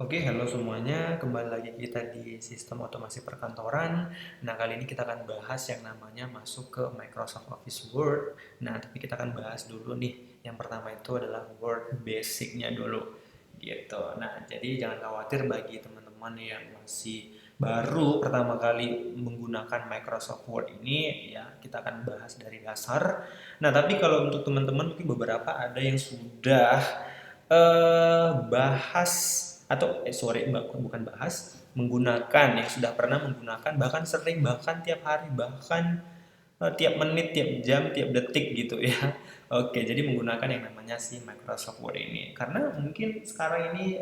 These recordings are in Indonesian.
Oke, halo semuanya. Kembali lagi kita di sistem otomasi perkantoran. Nah, kali ini kita akan bahas yang namanya masuk ke Microsoft Office Word. Nah, tapi kita akan bahas dulu nih. Yang pertama itu adalah Word Basic-nya dulu. Gitu. Nah, jadi jangan khawatir bagi teman-teman yang masih baru pertama kali menggunakan Microsoft Word ini, ya kita akan bahas dari dasar. Nah, tapi kalau untuk teman-teman mungkin beberapa ada yang sudah bahas atau sorry bukan bahas, menggunakan yang sudah pernah menggunakan, bahkan sering, bahkan tiap hari, bahkan tiap menit, tiap jam, tiap detik gitu ya. Oke, jadi menggunakan yang namanya si Microsoft Word ini. Karena mungkin sekarang ini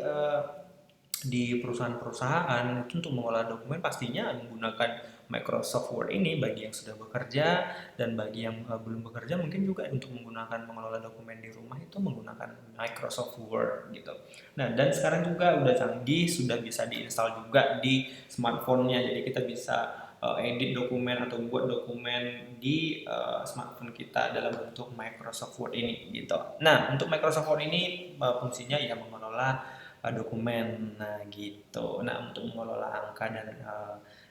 di perusahaan-perusahaan itu untuk mengolah dokumen pastinya menggunakan Microsoft Word ini bagi yang sudah bekerja, dan bagi yang belum bekerja mungkin juga untuk menggunakan mengelola dokumen di rumah itu menggunakan Microsoft Word gitu. Nah, dan sekarang juga udah canggih, sudah bisa diinstal juga di smartphone-nya. Jadi kita bisa edit dokumen atau buat dokumen di smartphone kita dalam bentuk Microsoft Word ini gitu. Nah, untuk Microsoft Word ini fungsinya ya mengelola dokumen. Nah, gitu. Nah, untuk mengelola angka dan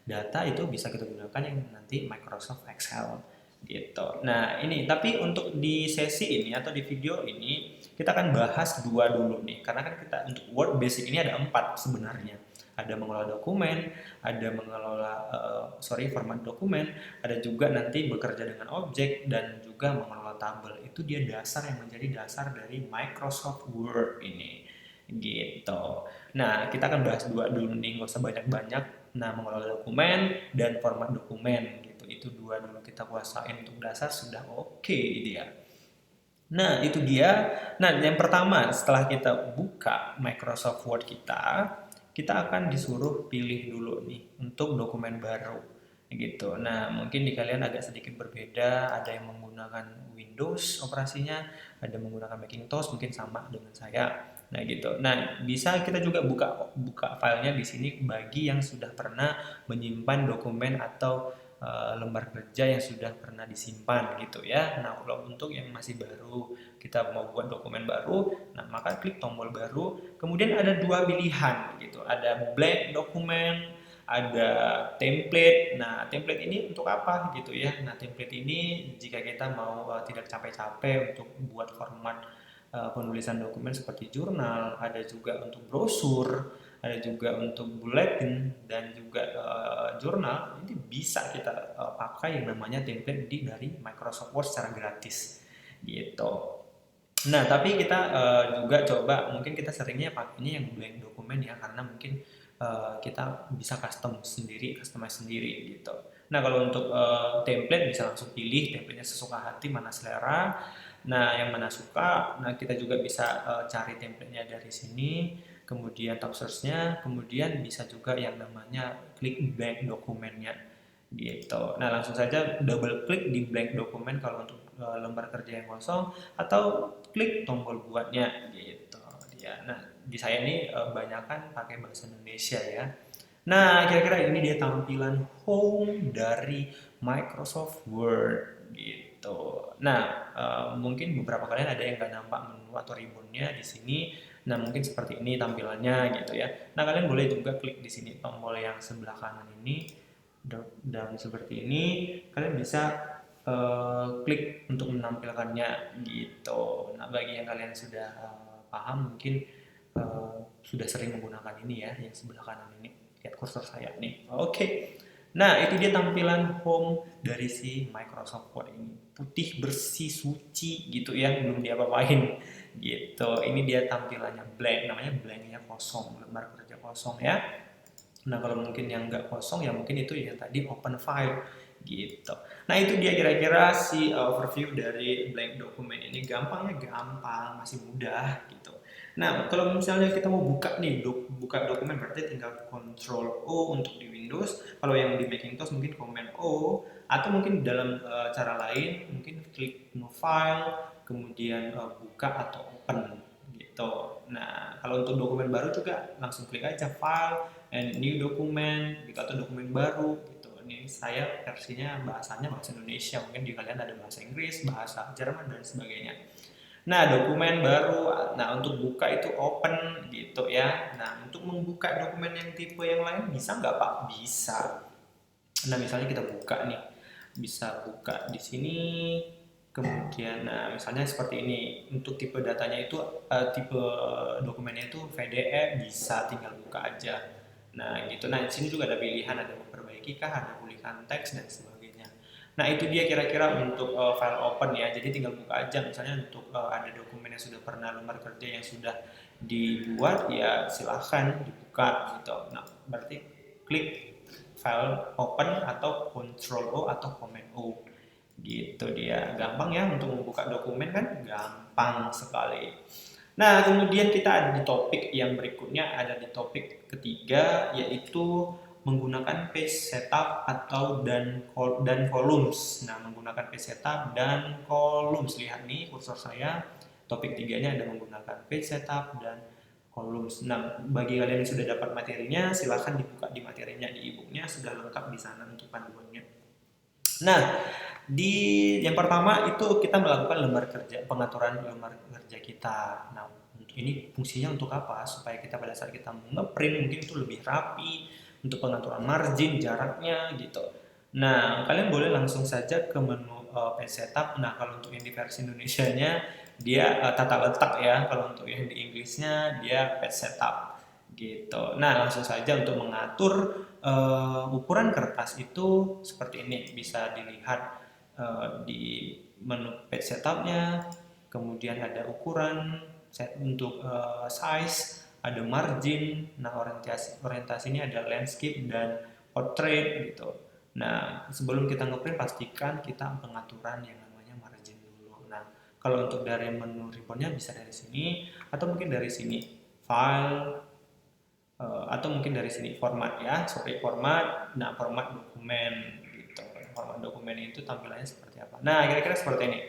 data itu bisa kita gunakan yang nanti Microsoft Excel gitu. Nah, ini tapi untuk di sesi ini atau di video ini kita akan bahas dua dulu nih. Karena kan kita untuk Word Basic ini ada empat sebenarnya. Ada mengelola dokumen, ada mengelola format dokumen, ada juga nanti bekerja dengan objek, dan juga mengelola tabel. Itu dia dasar yang menjadi dasar dari Microsoft Word ini gitu. Nah, kita akan bahas dua dulu nih, nggak usah banyak-banyak. Nah, mengelola dokumen dan format dokumen gitu. Itu dua dulu kita kuasain, untuk dasar sudah oke dia. Nah, itu dia. Nah, yang pertama setelah kita buka Microsoft Word kita akan disuruh pilih dulu nih untuk dokumen baru gitu. Nah, mungkin di kalian agak sedikit berbeda, ada yang menggunakan Windows operasinya, ada yang menggunakan Macintosh, mungkin sama dengan saya. Nah, gitu. Nah, bisa kita juga buka buka filenya di sini bagi yang sudah pernah menyimpan dokumen atau lembar kerja yang sudah pernah disimpan gitu ya. Nah, kalau untuk yang masih baru, kita mau buat dokumen baru, nah maka klik tombol baru. Kemudian ada dua pilihan gitu. Ada blank dokumen, ada template. Nah, template ini untuk apa gitu ya? Nah, template ini jika kita mau tidak capek-capek untuk buat format penulisan dokumen seperti jurnal, ada juga untuk brosur, ada juga untuk bulletin, dan juga jurnal. Ini bisa kita pakai yang namanya template dari Microsoft Word secara gratis gitu. Nah, tapi kita juga coba, mungkin kita seringnya pakainya yang blank dokumen ya, karena mungkin kita bisa customize sendiri gitu. Nah, kalau untuk template bisa langsung pilih templatenya sesuka hati, mana selera. Nah, yang mana suka, nah kita juga bisa cari templatenya dari sini, kemudian top search-nya, kemudian bisa juga yang namanya klik blank dokumennya gitu. Nah, langsung saja double klik di blank dokumen kalau untuk lembar kerja yang kosong, atau klik tombol buatnya gitu dia. Nah, di saya ini banyakan pakai bahasa Indonesia ya. Nah, kira-kira ini dia tampilan home dari Microsoft Word gitu. Nah, mungkin beberapa kalian ada yang nggak nampak menu atau ribbonnya di sini. Nah, mungkin seperti ini tampilannya gitu ya. Nah, kalian boleh juga klik di sini tombol yang sebelah kanan ini, dan seperti ini kalian bisa klik untuk menampilkannya gitu. Nah, bagi yang kalian sudah paham mungkin sudah sering menggunakan ini ya, yang sebelah kanan ini. Lihat kursor saya nih. Oke. Nah, itu dia tampilan home dari si Microsoft Word ini. Putih, bersih, suci gitu ya, belum diapa-apain gitu. Ini dia tampilannya blank, namanya blanknya kosong, lembar kerja kosong ya. Nah, kalau mungkin yang nggak kosong ya mungkin itu yang tadi open file gitu. Nah, itu dia kira-kira si overview dari blank dokumen ini. Gampangnya gampang, masih mudah gitu. Nah, kalau misalnya kita mau buka nih, buka dokumen berarti tinggal Ctrl O untuk di Windows. Kalau yang di Macintosh mungkin Command O, atau mungkin dalam cara lain mungkin klik new file, kemudian buka atau open gitu. Nah, kalau untuk dokumen baru juga langsung klik aja file and new document gitu, atau dokumen baru gitu. Ini saya versinya bahasanya bahasa Indonesia, mungkin di kalian ada bahasa Inggris, bahasa Jerman dan sebagainya. Nah, dokumen baru, nah untuk buka itu open gitu ya. Nah, untuk membuka dokumen yang tipe yang lain bisa nggak Pak? Bisa. Nah, misalnya kita buka nih, bisa buka di sini, kemudian, nah misalnya seperti ini, untuk tipe datanya itu, tipe dokumennya itu VDE, bisa tinggal buka aja. Nah, gitu. Nah, di sini juga ada pilihan, ada memperbaiki kah, ada pulihkan teks dan sebagainya. Nah, itu dia kira-kira untuk file open ya. Jadi tinggal buka aja. Misalnya untuk ada dokumen yang sudah pernah lembar kerja yang sudah dibuat, ya silahkan dibuka gitu. Nah, berarti klik file open atau Ctrl O atau Command O. Gitu dia. Gampang ya untuk membuka dokumen kan? Gampang sekali. Nah, kemudian kita ada di topik yang berikutnya, ada di topik ketiga, yaitu menggunakan page setup atau dan columns. Nah, menggunakan page setup dan columns. Lihat nih kursor saya, topik tiganya ada menggunakan page setup dan columns. Nah, bagi kalian yang sudah dapat materinya, silahkan dibuka di materinya di e-booknya, sudah lengkap di sana untuk panduannya. Nah, di yang pertama itu kita melakukan lembar kerja, pengaturan lembar kerja kita. Nah, ini fungsinya untuk apa? Supaya kita pada saat kita ngeprint mungkin itu lebih rapi, untuk pengaturan margin, jaraknya gitu. Nah, kalian boleh langsung saja ke menu page setup. Nah, kalau untuk yang di versi Indonesianya dia tata letak ya. Kalau untuk yang di Inggrisnya dia page setup gitu. Nah, langsung saja untuk mengatur ukuran kertas itu seperti ini, bisa dilihat di menu page setupnya, kemudian ada ukuran untuk size, ada margin. Nah, orientasi ini ada landscape dan portrait gitu. Nah, sebelum kita ngeprint pastikan kita pengaturan yang namanya margin dulu. Nah, kalau untuk dari menu ribbonnya bisa dari sini atau mungkin dari sini file, atau mungkin dari sini format ya, sorry format. Nah, format dokumen gitu. Format dokumen itu tampilannya seperti apa. Nah, kira-kira seperti ini.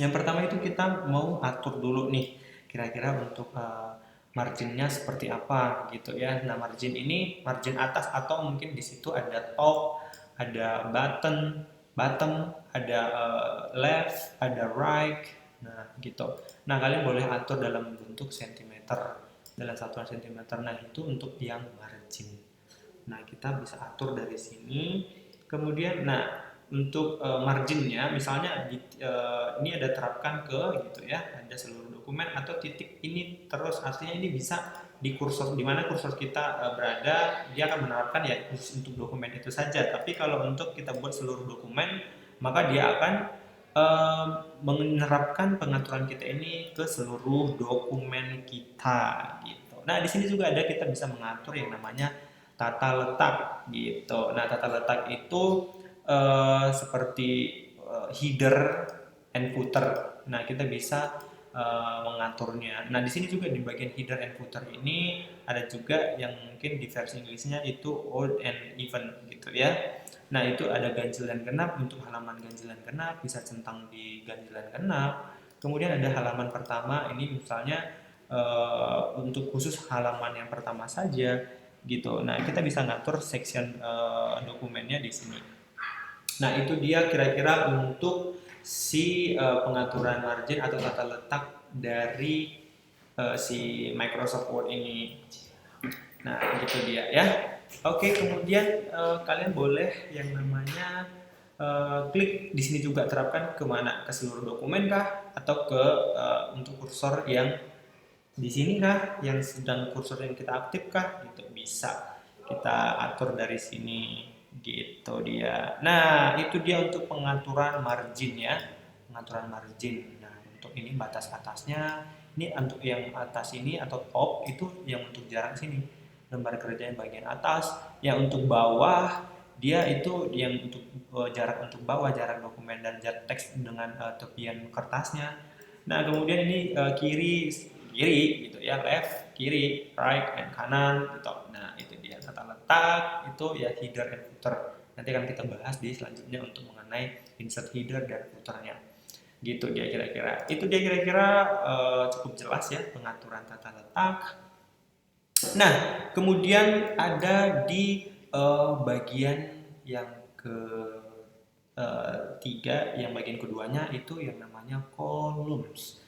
Yang pertama itu kita mau atur dulu nih, kira-kira untuk marginnya seperti apa gitu ya. Nah, margin ini margin atas atau mungkin di situ ada top, ada bottom, ada left, ada right. Nah, gitu. Nah, kalian boleh atur dalam bentuk sentimeter, dalam satuan sentimeter. Nah, itu untuk yang margin. Nah, kita bisa atur dari sini. Kemudian, nah untuk marginnya, misalnya ini ada terapkan ke gitu ya, ada seluruh dokumen atau titik ini terus, artinya ini bisa di kursor, di mana kursor kita berada, dia akan menerapkan ya khusus untuk dokumen itu saja. Tapi kalau untuk kita buat seluruh dokumen, maka dia akan menerapkan pengaturan kita ini ke seluruh dokumen kita gitu. Nah, di sini juga ada, kita bisa mengatur yang namanya tata letak gitu. Nah, tata letak itu seperti header and footer. Nah, kita bisa mengaturnya. Nah, di sini juga di bagian header and footer ini ada juga yang mungkin di versi Inggrisnya itu odd and even gitu ya. Nah, itu ada ganjil dan genap. Untuk halaman ganjil dan genap bisa centang di ganjil dan genap. Kemudian ada halaman pertama, ini misalnya untuk khusus halaman yang pertama saja gitu. Nah, kita bisa ngatur section dokumennya di sini. Nah, itu dia kira-kira untuk si pengaturan margin atau tata letak dari si Microsoft Word ini. Nah, gitu dia ya. Oke, kemudian kalian boleh yang namanya klik di sini juga, terapkan ke mana? Ke seluruh dokumen kah? Atau ke untuk kursor yang di sini kah? Yang sedang kursor yang kita aktif kah? Gitu bisa kita atur dari sini. Gitu dia. Nah, itu dia untuk pengaturan margin ya. Pengaturan margin. Nah, untuk ini batas atasnya. Ini untuk yang atas ini atau top itu yang untuk jarak sini, lembar kerja yang bagian atas. Yang untuk bawah dia itu yang untuk jarak untuk bawah, jarak dokumen dan jarak teks dengan tepian kertasnya. Nah, kemudian ini kiri kiri gitu ya, left kiri, right and kanan gitu. Nah, itu dia tata letak, itu ya header and footer. Nanti akan kita bahas di selanjutnya untuk mengenai insert header dan footernya. Gitu dia kira-kira. Itu dia kira-kira cukup jelas ya pengaturan tata letak. Nah, kemudian ada di bagian yang ketiga, yang bagian keduanya itu yang namanya columns.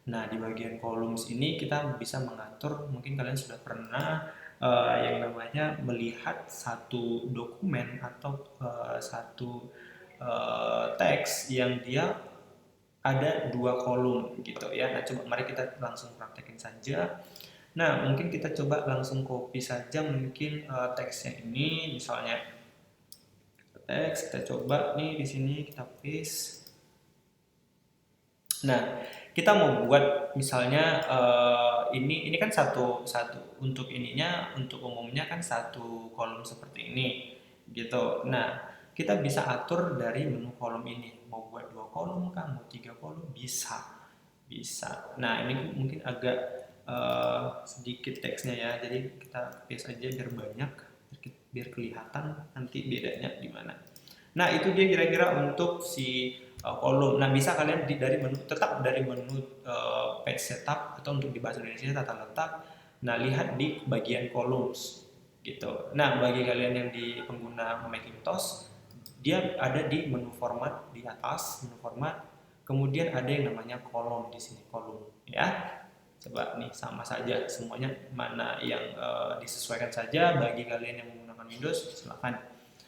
Nah, di bagian columns ini kita bisa mengatur, mungkin kalian sudah pernah yang namanya melihat satu dokumen atau satu teks yang dia ada dua kolom gitu ya. Nah, coba mari kita langsung praktekin saja. Nah, mungkin kita coba langsung copy saja mungkin teksnya ini, misalnya teks kita coba nih di sini kita paste. Nah, kita mau buat misalnya ini kan satu satu untuk ininya, untuk umumnya kan satu kolom seperti ini gitu. Nah, kita bisa atur dari menu kolom ini, mau buat dua kolom kah, mau tiga kolom, bisa. Nah, ini mungkin agak sedikit teksnya ya, jadi kita paste aja biar banyak, biar kelihatan nanti bedanya di mana. Nah, itu dia kira-kira untuk si kolom. Nah, bisa kalian dari menu, tetap dari menu page setup, atau untuk di bahasa Indonesia tata letak. Nah, lihat di bagian columns gitu. Nah, bagi kalian yang di pengguna Macintosh, dia ada di menu format di atas, menu format. Kemudian ada yang namanya kolom di sini, kolom ya. Coba nih sama saja semuanya, mana yang disesuaikan saja. Bagi kalian yang menggunakan Windows, silakan.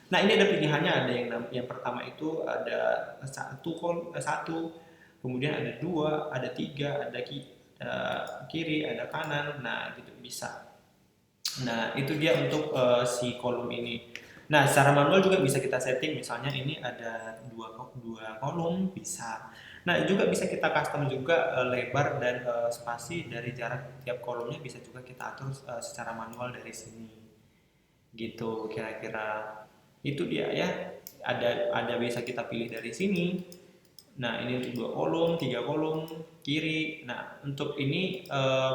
Nah, ini ada pilihannya, ada yang pertama itu ada satu, kemudian ada dua, ada tiga, ada kiri, ada kanan. Nah, gitu bisa. Nah, itu dia untuk si kolom ini. Nah, secara manual juga bisa kita setting, misalnya ini ada dua kolom, bisa. Nah, juga bisa kita custom juga lebar dan spasi dari jarak tiap kolomnya, bisa juga kita atur secara manual dari sini. Gitu kira-kira. Itu dia ya. Ada bisa kita pilih dari sini. Nah, ini untuk dua kolom, tiga kolom, kiri. Nah, untuk ini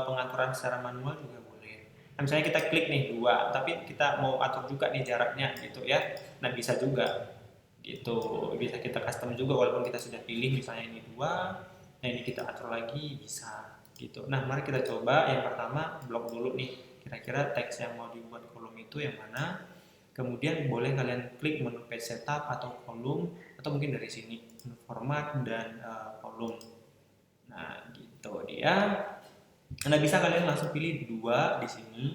pengaturan secara manual juga boleh. Nah, misalnya kita klik nih dua, tapi kita mau atur juga nih jaraknya gitu ya. Nah, bisa juga gitu. Bisa kita custom juga walaupun kita sudah pilih misalnya ini dua. Nah, ini kita atur lagi bisa gitu. Nah, mari kita coba yang pertama blok dulu nih. Kira-kira teks yang mau dibuat kolom itu yang mana? Kemudian boleh kalian klik menu page setup atau kolom, atau mungkin dari sini menu format dan kolom. Nah, gitu dia. Nah, bisa kalian langsung pilih dua di sini.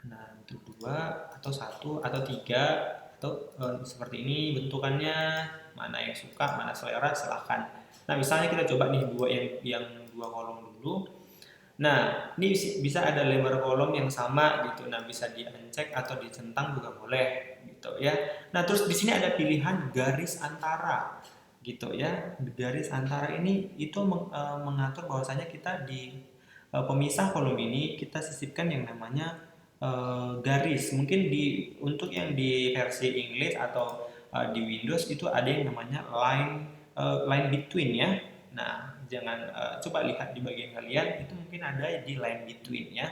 Nah, untuk dua atau satu atau tiga, atau seperti ini bentukannya, mana yang suka, mana selera, silahkan. Nah, misalnya kita coba nih dua yang dua kolom dulu. Nah, ini bisa ada lebar kolom yang sama gitu. Nah, bisa di-uncheck atau dicentang juga boleh gitu ya. Nah, terus di sini ada pilihan garis antara gitu ya. Garis antara ini itu mengatur bahwasanya kita di pemisah kolom ini kita sisipkan yang namanya garis. Mungkin untuk yang di versi English atau di Windows itu ada yang namanya line between ya. Nah, jangan coba lihat di bagian kalian itu mungkin ada di line between ya.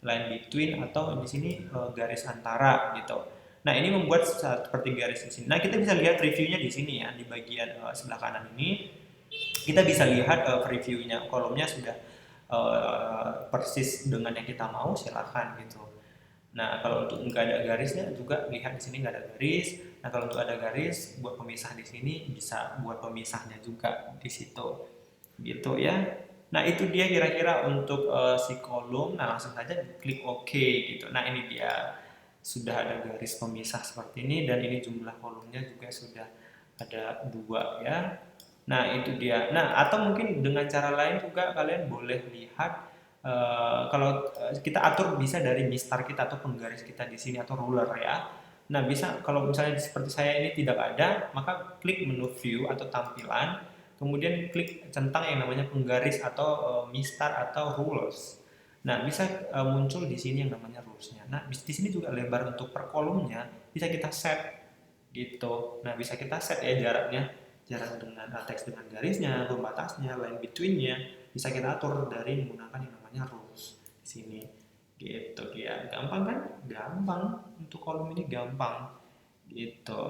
Line between atau di sini garis antara gitu. Nah, ini membuat seperti garis di sini. Nah, kita bisa lihat reviewnya di sini ya, di bagian sebelah kanan ini. Kita bisa lihat previewnya, kolomnya sudah persis dengan yang kita mau, silakan gitu. Nah, kalau untuk nggak ada garisnya juga lihat di sini nggak ada garis. Nah, kalau untuk ada garis buat pemisah di sini, bisa buat pemisahnya juga di situ. Gitu ya. Nah, itu dia kira-kira untuk si kolom. Nah, langsung saja klik OK gitu. Nah, ini dia sudah ada garis pemisah seperti ini, dan ini jumlah kolomnya juga sudah ada dua ya. Nah, itu dia. Nah, atau mungkin dengan cara lain juga kalian boleh lihat kalau kita atur bisa dari mistar kita atau penggaris kita di sini atau ruler ya. Nah, bisa kalau misalnya seperti saya ini tidak ada, maka klik menu view atau tampilan, kemudian klik centang yang namanya penggaris atau mistar atau rulers. Nah, bisa muncul di sini yang namanya rulesnya. Nah, di sini juga lebar untuk per kolomnya bisa kita set gitu. Nah, bisa kita set ya jaraknya, jarak dengan teks dengan garisnya, pembatasnya, line between-nya, bisa kita atur dari menggunakan yang namanya rules di sini. Gitu ya. Gampang kan? Gampang. Untuk kolom ini gampang. Gitu.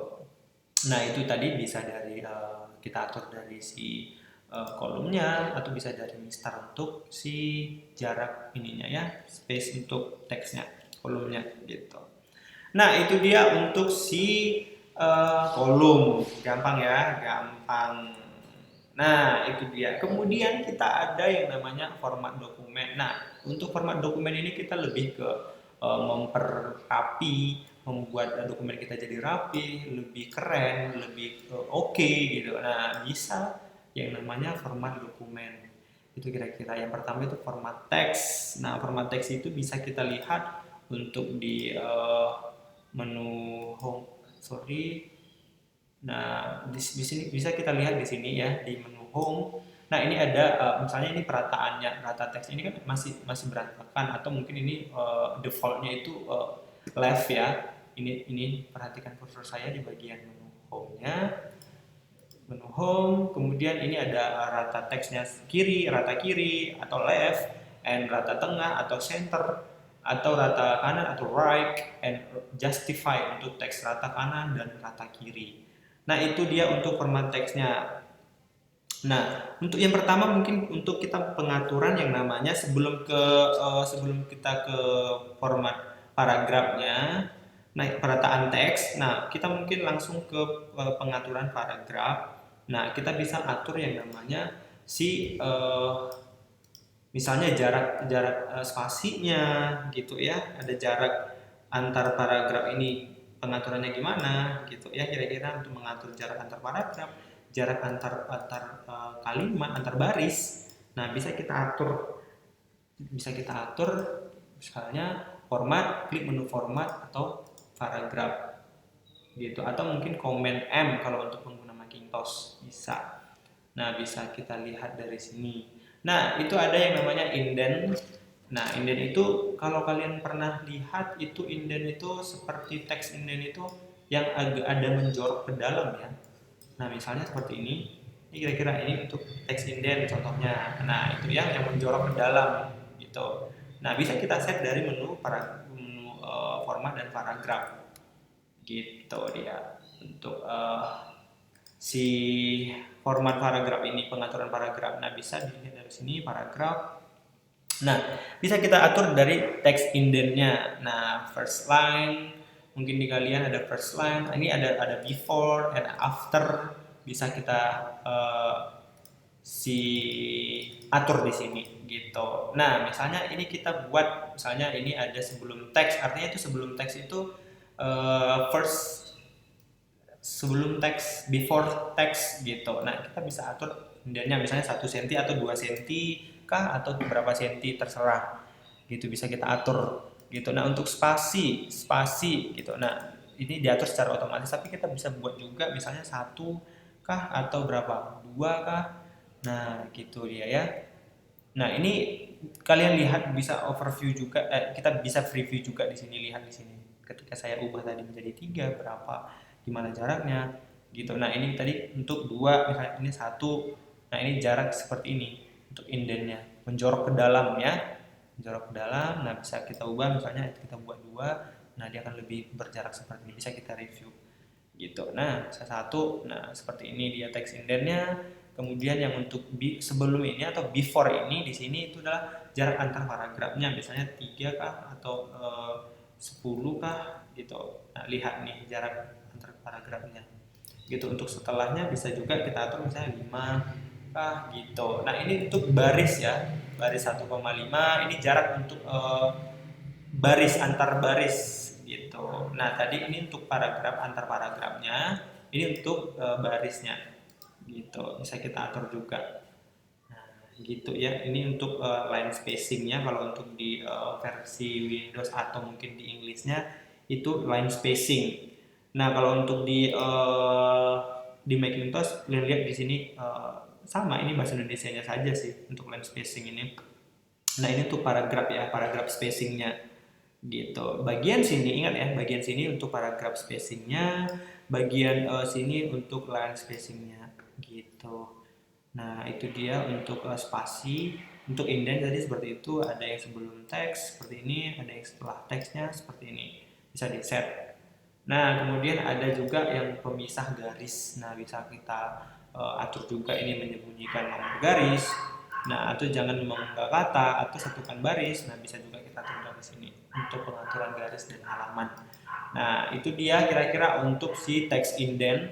Nah, itu tadi bisa dari kita atur dari si kolomnya, atau bisa dari mistar untuk si jarak ininya ya, space untuk teksnya, kolomnya gitu. Nah, itu dia untuk si kolom. Gampang ya, gampang. Nah, itu dia. Kemudian kita ada yang namanya format dokumen. Nah, untuk format dokumen ini kita lebih ke memperrapi, membuat dokumen kita jadi rapi, lebih keren, lebih oke gitu. Nah, bisa yang namanya format dokumen. Itu kira-kira yang pertama itu format teks. Nah, format teks itu bisa kita lihat untuk di menu home, sorry. Nah, di sini bisa kita lihat di sini ya di menu home. Nah, ini ada misalnya ini perataannya, rata teks ini kan masih masih berantakan atau mungkin ini defaultnya itu left ya. Ini perhatikan kursor saya di bagian menu home-nya. Menu home, kemudian ini ada rata teksnya rata kiri atau left, and rata tengah atau center, atau rata kanan atau right, and justify untuk teks rata kanan dan rata kiri. Nah, itu dia untuk format teksnya. Nah, untuk yang pertama mungkin untuk kita pengaturan yang namanya sebelum kita ke format paragrafnya, nah perataan teks. Nah, kita mungkin langsung ke pengaturan paragraf. Nah, kita bisa atur yang namanya si misalnya jarak jarak spasinya gitu ya. Ada jarak antar paragraf ini pengaturannya gimana gitu ya kira-kira untuk mengatur jarak antar paragraf, jarak antar antar kalimat, antar baris. Nah, bisa kita atur misalnya format, klik menu format atau paragraf gitu atau mungkin Command M kalau untuk pengguna Macintosh bisa. Nah, bisa kita lihat dari sini. Nah, itu ada yang namanya indent. Nah, indent itu kalau kalian pernah lihat itu indent itu seperti teks indent itu yang agak ada menjorok ke dalam ya. Nah, misalnya seperti ini. Ini kira-kira ini untuk teks indent contohnya. Nah, itu yang menjorok ke dalam gitu. Nah, bisa kita set dari menu format dan paragraf. Gitu dia untuk si format paragraf ini, pengaturan paragraf. Nah, bisa dilihat dari sini paragraf. Nah, bisa kita atur dari teks indentnya. Nah, first line, mungkin di kalian ada first line. Ini ada before and after. Bisa kita si atur di sini gitu. Nah, misalnya ini kita buat, misalnya ini ada sebelum teks. Artinya itu sebelum teks itu first sebelum teks, before teks gitu. Nah, kita bisa atur indentnya misalnya 1 cm atau 2 cm kah atau berapa senti terserah. Gitu bisa kita atur gitu. Nah, untuk spasi gitu. Nah, ini diatur secara otomatis tapi kita bisa buat juga misalnya 1 kah atau berapa? 2 kah? Nah, gitu dia ya. Nah, ini kalian lihat bisa overview juga, kita bisa preview juga di sini, lihat di sini. Ketika saya ubah tadi menjadi 3 berapa, gimana jaraknya, gitu. Nah, ini tadi untuk 2, misalnya ini 1. Nah, ini jarak seperti ini untuk indentnya, menjorok ke dalam ya, menjorok ke dalam. Nah, bisa kita ubah, misalnya kita buat 2. Nah, dia akan lebih berjarak seperti ini, bisa kita review gitu. Nah, satu, nah seperti ini dia teks indentnya. Kemudian yang untuk sebelum ini atau before ini di sini itu adalah jarak antar paragrafnya, misalnya 3 kah atau 10 kah gitu. Nah, lihat nih jarak antar paragrafnya. Gitu. Untuk setelahnya bisa juga kita atur misalnya 5 kah gitu. Nah, ini untuk baris ya. Baris 1,5 ini jarak untuk baris antar baris gitu. Nah, tadi ini untuk paragraf antar paragrafnya, ini untuk barisnya gitu. Bisa kita atur juga. Nah, gitu ya. Ini untuk line spacingnya kalau untuk di versi Windows atau mungkin di Inggrisnya itu line spacing. Nah, kalau untuk di Macintosh, kalian lihat di sini sama, ini bahasa Indonesianya saja sih untuk line spacing ini. Nah, ini untuk paragraf ya, paragraf spacingnya gitu. Bagian sini ingat ya, bagian sini untuk paragraf spacingnya, bagian sini untuk line spacingnya gitu. Nah, itu dia untuk spasi. Untuk indent tadi seperti itu, ada yang sebelum teks seperti ini, ada yang setelah teksnya seperti ini, bisa di set. Nah, kemudian ada juga yang pemisah garis. Nah, bisa kita atur juga ini menyembunyikan nomor garis. Nah, atau jangan mengunggah kata atau satukan baris. Nah, bisa juga kita atur dari sini untuk pengaturan garis dan halaman. Nah, itu dia kira-kira untuk si teks indent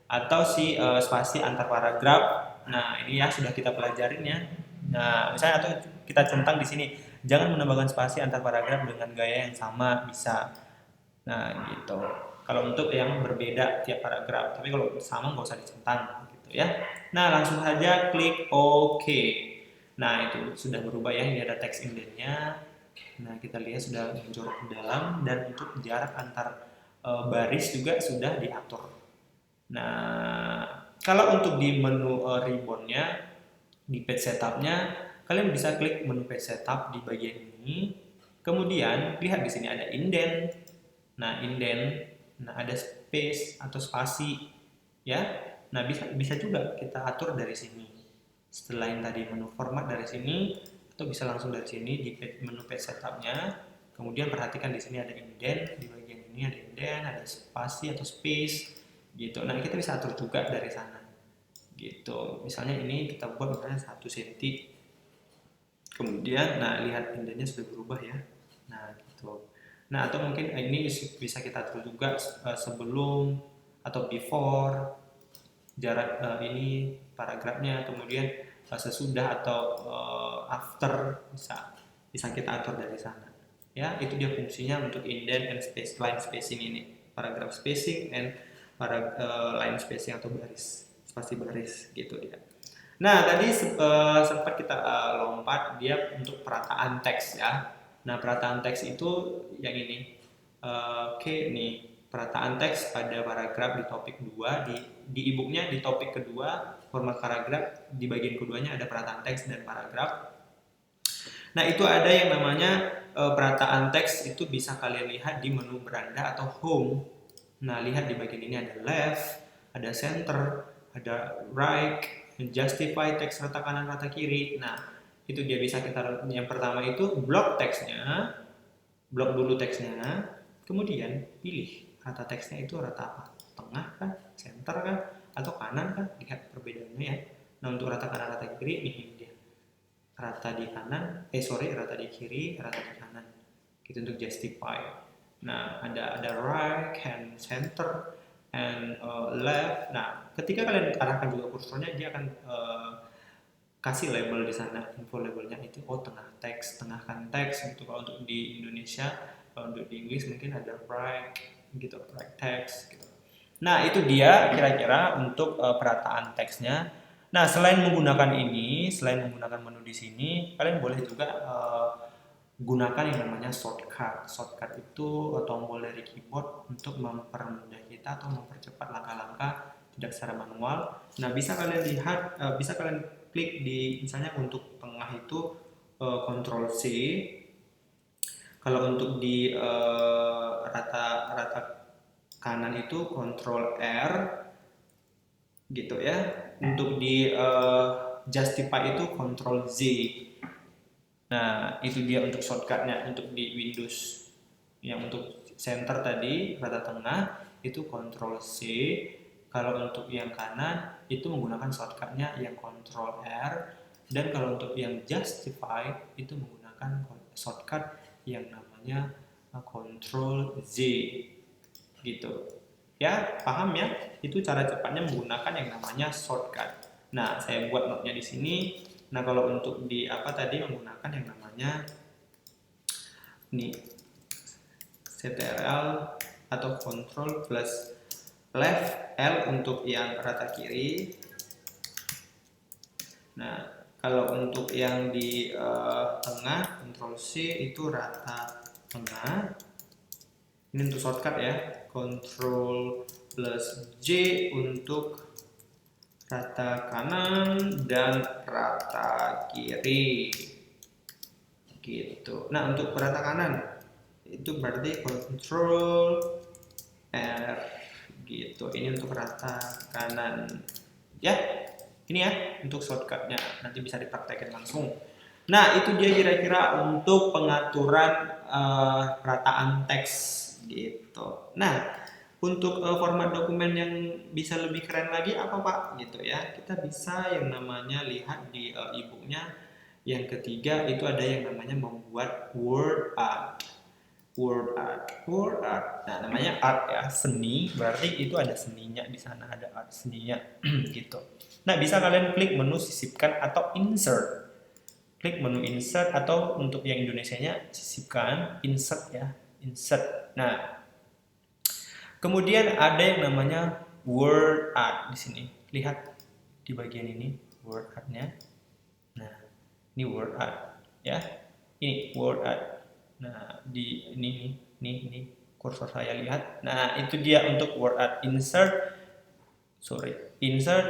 atau si spasi antar paragraf. Nah, ini ya sudah kita pelajarin ya. Nah, misalnya atau kita centang di sini, jangan menambahkan spasi antar paragraf dengan gaya yang sama, bisa. Nah, gitu. Kalau untuk yang berbeda tiap paragraf, tapi kalau sama nggak usah dicentang, gitu ya. Nah, langsung saja klik OK. Nah, itu sudah berubah ya. Ini ada teks indennya. Nah, kita lihat sudah menjorok ke dalam dan untuk jarak antar baris juga sudah diatur. Nah, kalau untuk di menu ribbonnya, di page setupnya, kalian bisa klik menu page setup di bagian ini. Kemudian lihat di sini ada indent. Nah, indent, nah ada space atau spasi, ya. Nah, bisa juga kita atur dari sini. Setelah yang tadi menu format dari sini, atau bisa langsung dari sini di menu page setupnya. Kemudian perhatikan di sini ada indent, di bagian ini ada indent, ada spasi atau space, gitu. Nah, kita bisa atur juga dari sana, gitu. Misalnya ini kita buat misalnya 1 cm. Kemudian, nah lihat indentnya sudah berubah ya. Nah, gitu. Nah, atau mungkin ini bisa kita atur juga sebelum atau before jarak ini paragrafnya, kemudian sesudah atau after bisa kita atur dari sana. Ya, itu dia fungsinya untuk indent and space, line spacing ini, paragraph spacing and line spacing atau baris, spasi baris gitu ya. Nah, tadi sempat kita lompat dia untuk perataan teks ya. Nah, perataan teks itu yang ini. Oke, nih perataan teks pada paragraf di topik 2 di e-booknya di topik kedua format paragraf di bagian keduanya ada perataan teks dan paragraf. Nah, itu ada yang namanya perataan teks itu bisa kalian lihat di menu beranda atau home. Nah, lihat di bagian ini ada left, ada center, ada right, justify teks rata kanan rata kiri. Nah, itu dia bisa kita yang pertama itu blok teksnya, blok dulu teksnya, kemudian pilih rata teksnya itu rata apa? Tengah kah, center kah, atau kanan kah? Lihat perbedaannya ya. Nah, untuk rata kanan rata kiri ini dia. Rata di kanan, rata di kiri, rata di kanan. Gitu untuk justify. Nah, ada right, hand, center, and left. Nah, ketika kalian arahkan juga kursornya, dia akan kasih label di sana, info labelnya itu tengah teks, tengahkan teks gitu. Kalau untuk di Indonesia, kalau untuk di Inggris mungkin ada right gitu, right text gitu. Nah, itu dia kira-kira untuk perataan teksnya. Nah, selain menggunakan ini, selain menggunakan menu di sini, kalian boleh juga gunakan yang namanya shortcut. Shortcut itu tombol dari keyboard untuk mempermudah kita atau mempercepat langkah-langkah tidak secara manual. Nah, bisa kalian lihat, bisa kalian klik di misalnya untuk tengah itu Ctrl C. Kalau untuk di rata kanan itu Ctrl R gitu ya. Untuk di justify itu Ctrl Z. Nah, itu dia untuk shortcutnya untuk di Windows. Yang untuk center tadi, rata tengah, itu Ctrl C. Kalau untuk yang kanan, itu menggunakan shortcutnya yang Ctrl R. Dan kalau untuk yang justify, itu menggunakan shortcut yang namanya Ctrl Z. Gitu. Ya, paham ya? Itu cara cepatnya menggunakan yang namanya shortcut. Nah, saya buat note-nya di sini. Nah, kalau untuk di apa tadi menggunakan yang namanya nih CTRL atau Ctrl plus left L untuk yang rata kiri. Nah, kalau untuk yang di tengah Ctrl C itu rata tengah. Ini untuk shortcut ya. Ctrl plus J untuk rata kanan dan rata kiri gitu. Nah, untuk rata kanan itu berarti Ctrl R gitu. Ini untuk rata kanan ya. Ini ya untuk shortcutnya, nanti bisa dipraktekkan langsung. Nah, itu dia kira-kira untuk pengaturan perataan teks gitu. Nah, untuk format dokumen yang bisa lebih keren lagi apa Pak? Gitu ya. Kita bisa yang namanya lihat di e-booknya. Yang ketiga itu ada yang namanya membuat word art. Word art, word art. Nah, namanya art ya, seni. Berarti itu ada seninya di sana, ada art seninya gitu. Nah, bisa kalian klik menu sisipkan atau insert. Klik menu insert atau untuk yang Indonesianya sisipkan, insert ya, insert. Nah, kemudian ada yang namanya word art di sini. Lihat di bagian ini word artnya. Nah, ini word art ya. Ini word art. Nah, di ini kursor saya lihat. Nah, itu dia untuk word art insert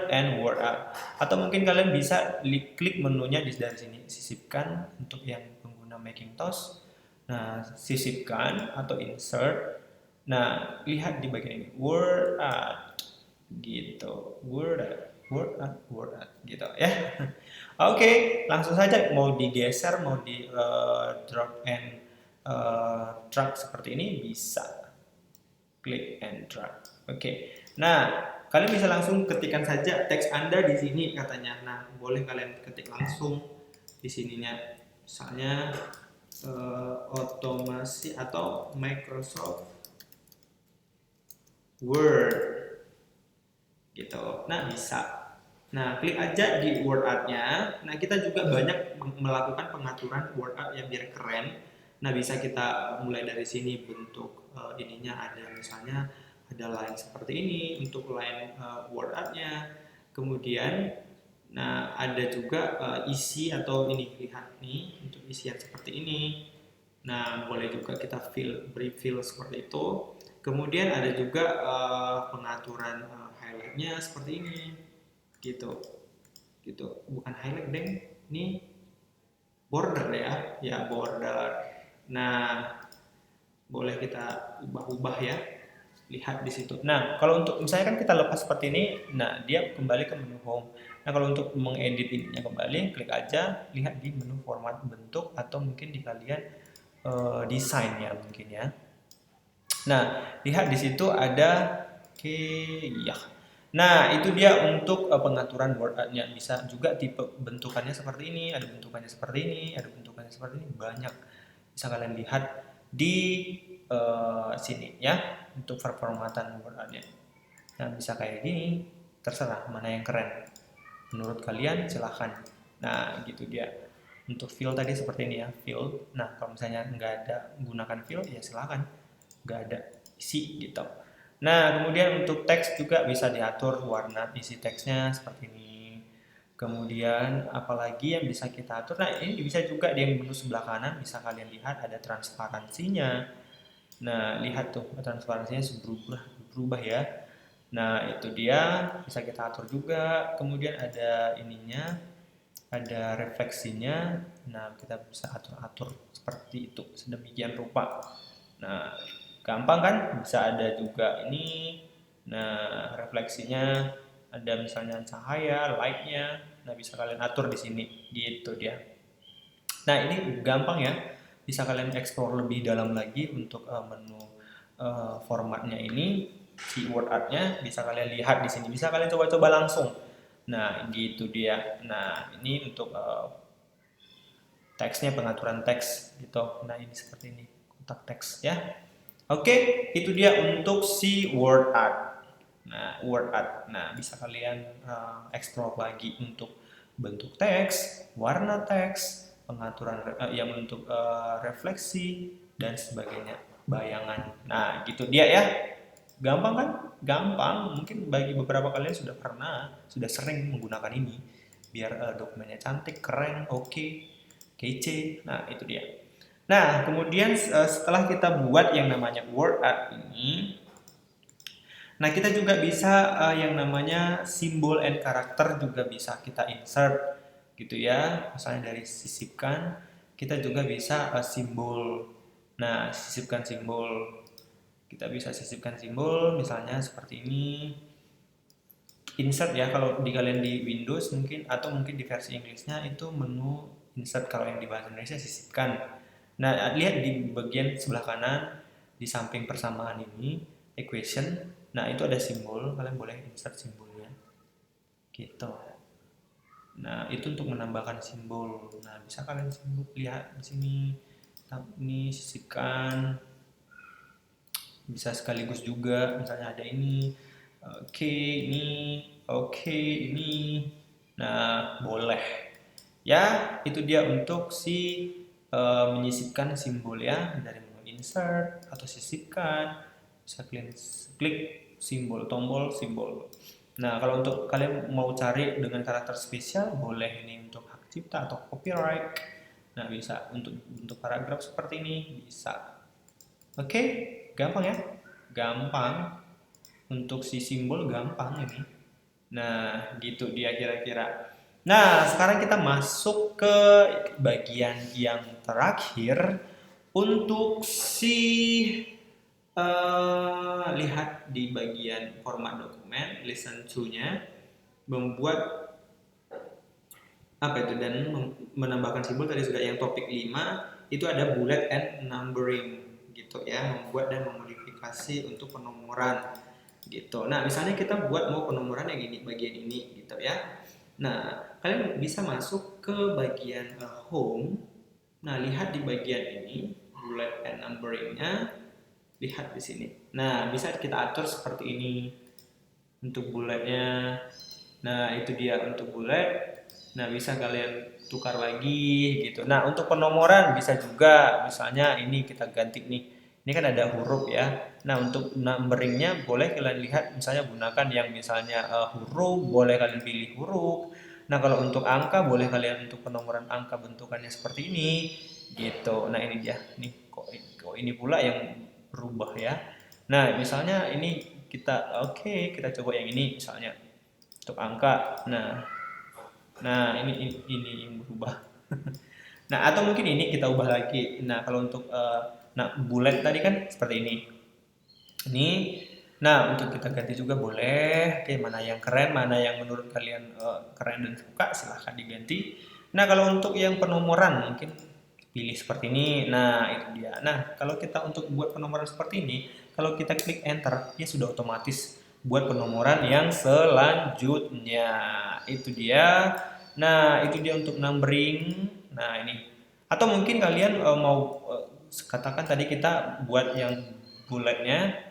and word art. Atau mungkin kalian bisa klik menunya dari sini, sisipkan untuk yang pengguna Macintosh. Nah, sisipkan atau insert. Nah, lihat di bagian ini word art gitu, word art gitu ya. Oke, langsung saja mau digeser, mau di drag and drag seperti ini bisa. Klik and drag. Oke. Nah, kalian bisa langsung ketikkan saja teks Anda di sini katanya. Nah, boleh kalian ketik langsung di sininya. Misalnya otomasi atau Microsoft Word gitu. Nah, bisa. Nah, klik aja di word art-nya. Nah, kita juga banyak melakukan pengaturan word art yang biar keren. Nah, bisa kita mulai dari sini bentuk ininya ada misalnya ada line seperti ini untuk line word art-nya. Kemudian nah ada juga isi atau ini lihat nih untuk isi yang seperti ini. Nah, boleh juga kita beri fill seperti itu. Kemudian ada juga pengaturan highlight-nya seperti ini gitu gitu, bukan highlight deng, ini border ya border. Nah, boleh kita ubah-ubah ya, lihat di situ. Nah, kalau untuk misalnya kan kita lepas seperti ini, nah dia kembali ke menu home. Nah, kalau untuk mengedit ininya kembali, klik aja, lihat di menu format bentuk atau mungkin di kalian desain ya mungkin ya. Nah, lihat di situ ada oke ya. Nah, itu dia untuk pengaturan word art-nya. Bisa juga tipe bentukannya seperti ini, ada bentukannya seperti ini, ada bentukannya seperti ini, banyak. Bisa kalian lihat di sini ya untuk performatan word art-nya. Nah, bisa kayak gini, terserah mana yang keren. Menurut kalian silahkan. Nah, gitu dia. Untuk fill tadi seperti ini ya, fill. Nah, kalau misalnya nggak ada gunakan fill, ya silahkan. Nggak ada isi gitu. Nah, kemudian untuk teks juga bisa diatur warna isi teksnya seperti ini. Kemudian apalagi yang bisa kita atur? Nah, ini bisa juga di menu sebelah kanan bisa kalian lihat ada transparansinya. Nah, lihat tuh transparansinya berubah ya. Nah, itu dia bisa kita atur juga. Kemudian ada ininya, ada refleksinya. Nah, kita bisa atur-atur seperti itu sedemikian rupa. Nah, gampang kan? Bisa ada juga ini. Nah, refleksinya ada misalnya cahaya, light-nya. Nah, bisa kalian atur di sini. Gitu dia. Nah, ini gampang ya. Bisa kalian explore lebih dalam lagi untuk menu formatnya ini. Si word art-nya bisa kalian lihat di sini. Bisa kalian coba-coba langsung. Nah, gitu dia. Nah, ini untuk teksnya, pengaturan teks gitu. Nah, ini seperti ini. Kotak teks ya. Oke, itu dia untuk si word art. Nah, word art. Nah, bisa kalian explore lagi untuk bentuk teks, warna teks, pengaturan yang untuk refleksi dan sebagainya, bayangan. Nah, gitu dia ya. Gampang kan? Gampang. Mungkin bagi beberapa kalian sudah pernah, sudah sering menggunakan ini biar dokumennya cantik, keren, oke, kece. Nah, itu dia. Nah, kemudian setelah kita buat yang namanya word art ini, nah kita juga bisa yang namanya simbol and karakter juga bisa kita insert gitu ya. Misalnya dari sisipkan, kita juga bisa simbol. Nah, sisipkan simbol. Kita bisa sisipkan simbol misalnya seperti ini. Insert ya kalau di kalian di Windows mungkin atau mungkin di versi Inggrisnya itu menu insert, kalau yang di bahasa Indonesia sisipkan. Nah, lihat di bagian sebelah kanan di samping persamaan ini equation. Nah, itu ada simbol, kalian boleh insert simbolnya. Gitu. Nah, itu untuk menambahkan simbol. Nah, bisa kalian lihat di sini. Ini sisipkan. bisa sekaligus juga, misalnya ada ini, oke, ini, oke, ini. Nah, boleh. Ya, itu dia untuk si menyisipkan simbol ya, dari menu insert atau sisipkan, bisa klik simbol tombol simbol. Nah, kalau untuk kalian mau cari dengan karakter spesial, boleh ini untuk hak cipta atau copyright. Nah, bisa untuk paragraf seperti ini, bisa. Oke, gampang ya? Gampang. Untuk si simbol gampang ini. Nah, gitu dia kira-kira. Nah, sekarang kita masuk ke bagian yang terakhir untuk si lihat di bagian format dokumen, listen to-nya, membuat apa itu dan menambahkan simbol tadi sudah yang topik 5 itu ada bullet and numbering gitu ya, membuat dan memodifikasi untuk penomoran gitu. Nah, misalnya kita buat mau penomoran yang ini bagian ini gitu ya. Nah, kalian bisa masuk ke bagian home. Nah, lihat di bagian ini bullet and numbering-nya, lihat di sini. Nah, bisa kita atur seperti ini untuk bulletnya. Nah, itu dia untuk bullet. Nah, bisa kalian tukar lagi gitu. Nah, untuk penomoran bisa juga. Misalnya ini kita ganti nih. Ini kan ada huruf ya. Nah, untuk numberingnya boleh kalian lihat misalnya gunakan yang misalnya huruf, boleh kalian pilih huruf. Nah, kalau untuk angka boleh kalian untuk penomoran angka bentukannya seperti ini gitu. Nah, ini dia. Nih kok ini pula yang berubah ya. Nah, misalnya ini oke, kita coba yang ini misalnya untuk angka. Nah, ini yang berubah. Nah, atau mungkin ini kita ubah lagi. Nah, kalau untuk bullet tadi kan seperti ini. Ini. Nah, untuk kita ganti juga boleh. Oke, mana yang keren, mana yang menurut kalian keren dan suka, silahkan diganti. Nah, kalau untuk yang penomoran mungkin pilih seperti ini. Nah, itu dia. Nah, kalau kita untuk buat penomoran seperti ini, kalau kita klik enter, dia sudah otomatis buat penomoran yang selanjutnya. Itu dia. Nah, itu dia untuk numbering. Nah, ini. Atau mungkin kalian mau katakan tadi kita buat yang bulletnya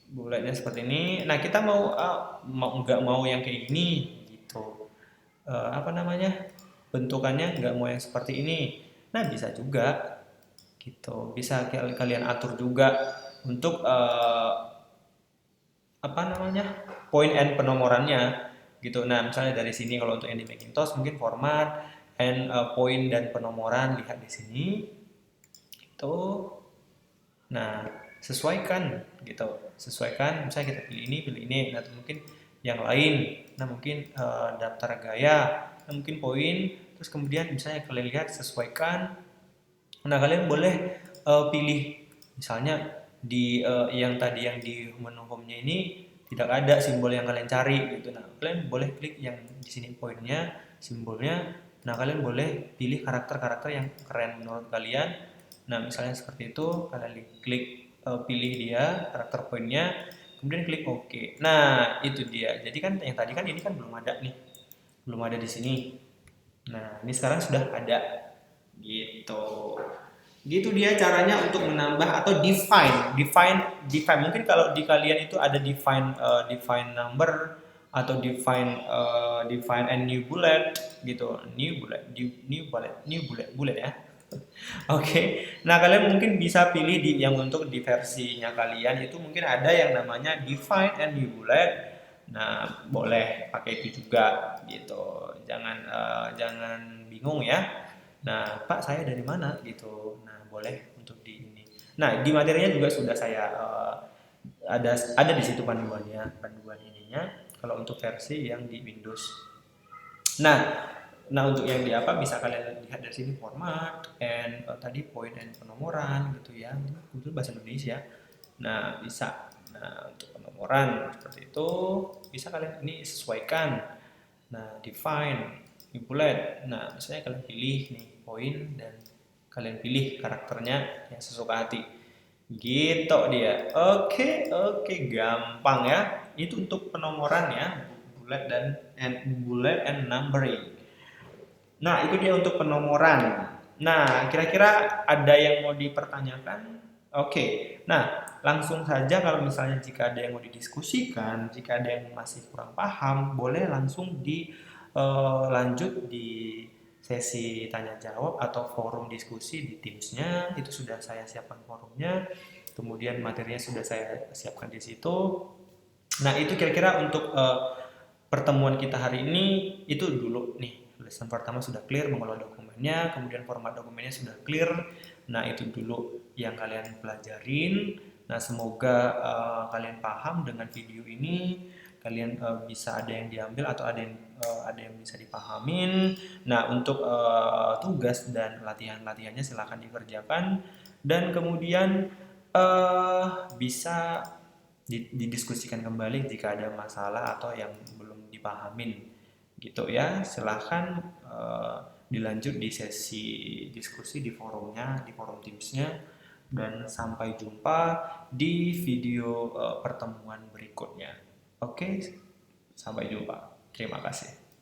bulatnya seperti ini. Nah, kita nggak mau yang kayak gini gitu. Apa namanya? Bentukannya nggak mau yang seperti ini. Nah, bisa juga gitu. Bisa kalian atur juga untuk apa namanya? Point and penomorannya gitu. Nah, misalnya dari sini kalau untuk yang di Macintosh mungkin format and point dan penomoran lihat di sini. Itu. Nah, sesuaikan gitu. Sesuaikan, misalnya kita pilih ini, atau mungkin yang lain. Nah, mungkin daftar gaya, nah, mungkin poin, terus kemudian misalnya kalian lihat sesuaikan. Nah, kalian boleh pilih misalnya di yang tadi yang di menu home-nya ini tidak ada simbol yang kalian cari gitu. Nah, kalian boleh klik yang di sini poinnya, simbolnya. Nah, kalian boleh pilih karakter-karakter yang keren menurut kalian. Nah, misalnya seperti itu, kalian klik pilih dia karakter poinnya, kemudian klik OK. Nah, itu dia. Jadi kan yang tadi kan ini kan belum ada nih, belum ada di sini. Nah, ini sekarang sudah ada, gitu. Gitu dia caranya untuk menambah atau define. Mungkin kalau di kalian itu ada define number atau define and new bullet gitu. New bullet ya. Oke, nah kalian mungkin bisa pilih yang untuk di versinya kalian itu mungkin ada yang namanya define and new bullet. Nah, boleh pakai itu juga gitu. Jangan bingung ya. Nah, Pak saya dari mana gitu. Nah, boleh untuk di ini. Nah, di materinya juga sudah saya ada di situ panduan ininya. Kalau untuk versi yang di Windows. Nah, Nah, untuk yang di apa bisa kalian lihat dari sini format and tadi point and penomoran gitu ya. Itu bahasa Indonesia. Nah, bisa. Nah, untuk penomoran seperti itu bisa kalian ini sesuaikan. Nah, define, bullet. Nah, misalnya kalian pilih nih point dan kalian pilih karakternya yang sesuka hati. Gitu dia. Oke, gampang ya. Itu untuk penomoran ya, bullet and numbering. Nah, itu dia untuk penomoran. Nah, kira-kira ada yang mau dipertanyakan? Oke. Nah, langsung saja kalau misalnya jika ada yang mau didiskusikan, jika ada yang masih kurang paham, boleh langsung lanjut di sesi tanya jawab atau forum diskusi di Teams-nya. Itu sudah saya siapkan forumnya, kemudian materinya sudah saya siapkan di situ. Nah, itu kira-kira untuk pertemuan kita hari ini itu dulu nih. Lesson pertama sudah clear mengelola dokumennya, kemudian format dokumennya sudah clear. Nah, itu dulu yang kalian pelajarin. Nah, semoga kalian paham dengan video ini. Kalian bisa ada yang diambil atau ada yang bisa dipahamin. Nah, untuk tugas dan latihan-latihannya silahkan dikerjakan dan kemudian bisa didiskusikan kembali jika ada masalah atau yang belum dipahamin gitu ya. Silahkan dilanjut di sesi diskusi di forumnya, di forum Teams-nya, dan sampai jumpa di video pertemuan berikutnya. Oke, sampai jumpa. Terima kasih.